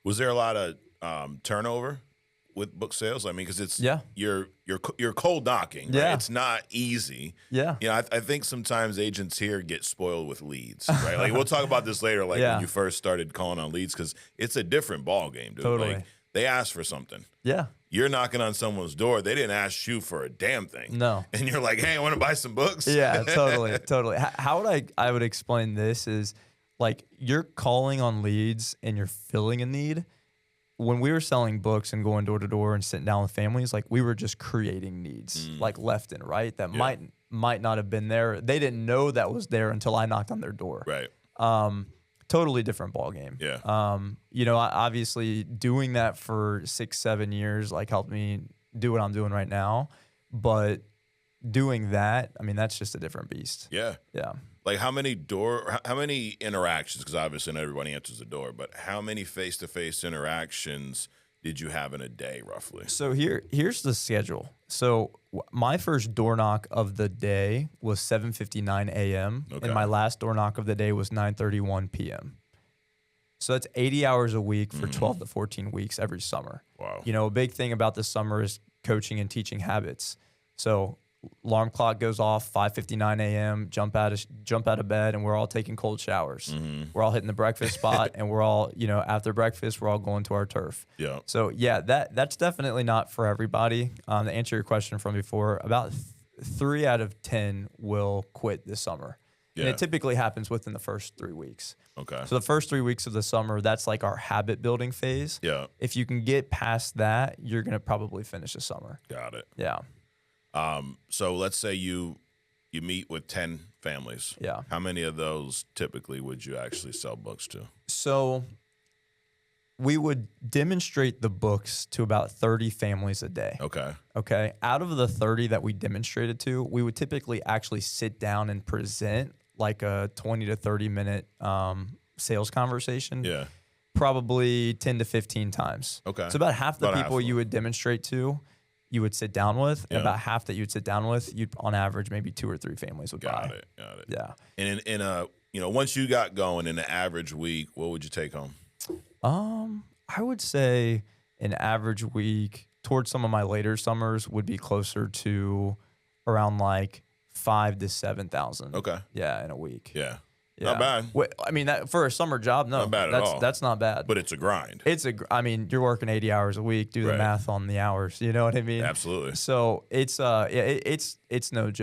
Was there a lot of turnover with book sales? I mean, because it's you're cold knocking. Right? Yeah, It's not easy. Yeah, You know, I think sometimes agents here get spoiled with leads. Right, like we'll talk about this later. Like when you first started calling on leads, because it's a different ball game, dude. Totally. Like they ask for something. Yeah. You're knocking on someone's door. They didn't ask you for a damn thing. No. And you're like, hey, I want to buy some books. Yeah, totally. How would I would explain this is like you're calling on leads and you're filling a need. When we were selling books and going door to door and sitting down with families, like we were just creating needs like left and right that might not have been there. They didn't know that was there until I knocked on their door. Right. Totally different ball game. Yeah. You know, obviously doing that for 6-7 years like helped me do what I'm doing right now. But doing that, I mean, that's just a different beast. Yeah. Yeah. Like how many interactions, because obviously not everybody answers the door, but how many face-to-face interactions did you have in a day roughly? So here's the schedule. So my first door knock of the day was 7:59 a.m. And my last door knock of the day was 9:31 p.m. So that's 80 hours a week for 12 to 14 weeks every summer. Wow. You know, a big thing about the summer is coaching and teaching habits. So alarm clock goes off 5:59 a.m. Jump out of bed, and we're all taking cold showers. We're all hitting the breakfast spot, and we're all, you know, after breakfast, we're all going to our turf. Yeah. So yeah, that's definitely not for everybody. To answer your question from before, about 3 out of 10 will quit this summer. Yeah. And it typically happens within the first 3 weeks. Okay. So the first 3 weeks of the summer, that's like our habit building phase. Yeah. If you can get past that, you're gonna probably finish the summer. Got it. Yeah. So let's say you meet with 10 families. Yeah. How many of those typically would you actually sell books to? So we would demonstrate the books to about 30 families a day. Okay. Okay. Out of the 30 that we demonstrated to, we would typically actually sit down and present like a 20 to 30 minute sales conversation. Yeah. Probably 10 to 15 times. Okay. So about half the About people half. you would demonstrate to, you would sit down with, and Yeah. about half that you'd sit down with, you'd on average maybe 2 or 3 families would buy. Got it. Yeah. And in a, you know, once you got going in an average week, what would you take home? I would say an average week towards some of my later summers would be closer to around like 5,000 to 7,000. Okay. Yeah, in a week. Yeah. Yeah. Not bad. I mean, that for a summer job, no, Not bad at all. That's not bad. But it's a grind. I mean, you're working 80 hours a week. Do the Right. math on the hours. You know what I mean? Absolutely. So it's no joke.